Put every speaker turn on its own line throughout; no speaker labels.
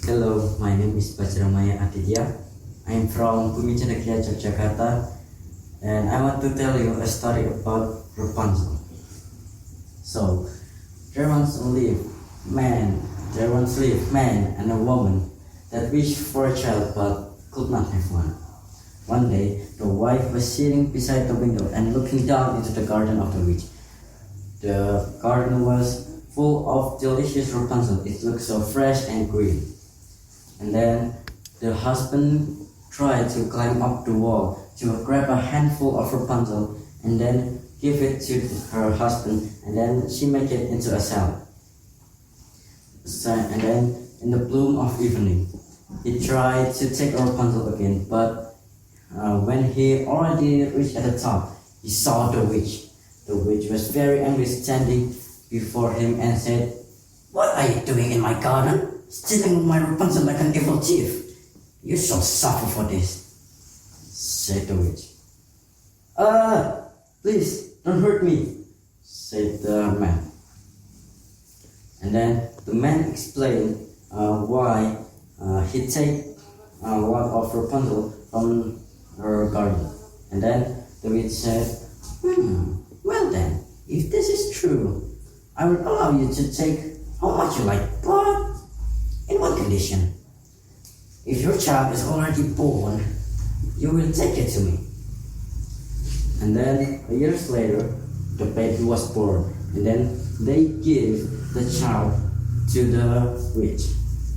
Hello, my name is Bajramaya Aditya. I am from Bumi, Cendekia, Yogyakarta, and I want to tell you a story about Rapunzel. So, there once lived man and a woman that wished for a child but could not have one. One day, the wife was sitting beside the window and looking down into the garden of the witch. The garden was full of delicious Rapunzel. It looked so fresh and green. And then the husband tried to climb up the wall to grab a handful of Rapunzel and then give it to her husband, and then she made it into a salad. And then in the bloom of evening, he tried to take Rapunzel again, but when he already reached at the top, he saw the witch. The witch was very angry, standing before him and said, "What are you doing in my garden? Stealing my Rapunzel like an evil thief. You shall suffer for this," said the witch. Please, don't hurt me," said the man. And then the man explained why he take one of Rapunzel from her garden. And then the witch said, "Well then, if this is true, I will allow you to take how much you like, but in one condition. If your child is already born, you will take it to me." And then years later, the baby was born, and then they give the child to the witch.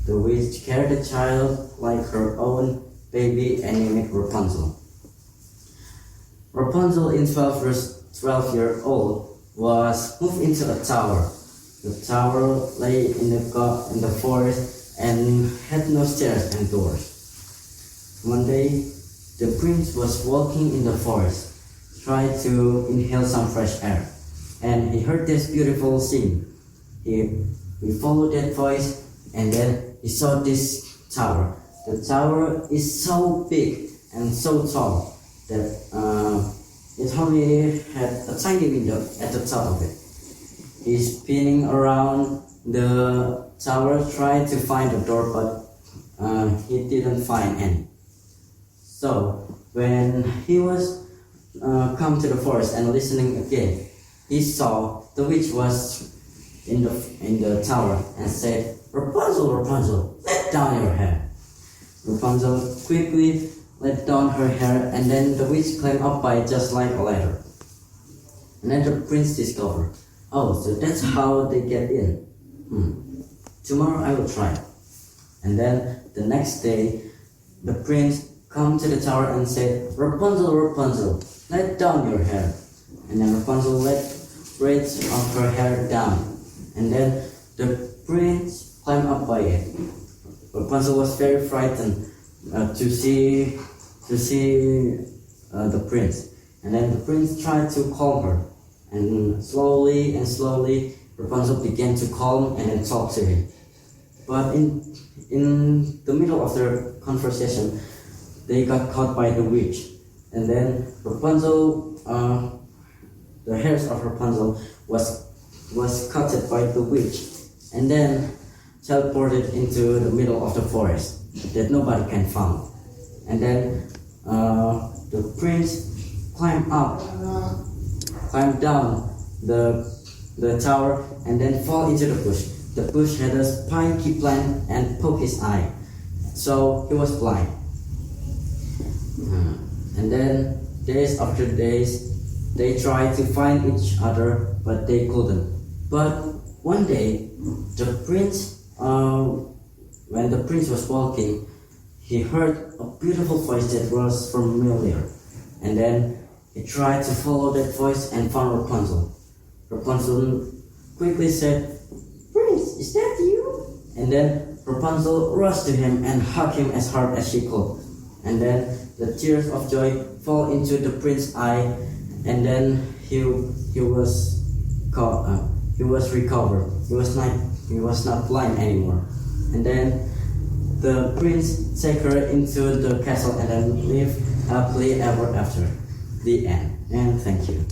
The witch carried the child like her own baby and named Rapunzel. Rapunzel, in 12 years old, was moved into a tower. The tower lay in the forest and had no stairs and doors. One day, the prince was walking in the forest, trying to inhale some fresh air, and he heard this beautiful scene. He followed that voice, and then he saw this tower. The tower is so big and so tall that it only had a tiny window at the top of it. He's spinning around the tower, trying to find a door, but he didn't find any. So when he was come to the forest and listening again, he saw the witch was in the tower and said, "Rapunzel, Rapunzel, let down your hair." Rapunzel quickly let down her hair, and then the witch climbed up by just like a ladder. And then the prince discovered, "Oh, so that's how they get in. Tomorrow I will try." And then the next day, the prince come to the tower and said, "Rapunzel, Rapunzel, let down your hair." And then Rapunzel let braids of her hair down. And then the prince climbed up by it. Rapunzel was very frightened to see the prince. And then the prince tried to calm her. And slowly, Rapunzel began to calm and then talk to him. But in the middle of their conversation, they got caught by the witch. And then Rapunzel, the hairs of Rapunzel was cut by the witch, and then teleported into the middle of the forest that nobody can find. And then the prince climbed down the tower and then fall into the bush. The bush had a spiky plant and poked his eye, so he was blind. And then days after days, they tried to find each other, but they couldn't. But one day, when the prince was walking, he heard a beautiful voice that was familiar. And then he tried to follow that voice and found Rapunzel. Rapunzel quickly said, "Prince, is that you?" And then Rapunzel rushed to him and hugged him as hard as she could. And then the tears of joy fall into the prince's eye, and then he was recovered. He was not blind anymore. And then the prince take her into the castle and then live happily ever after. The end. And thank you.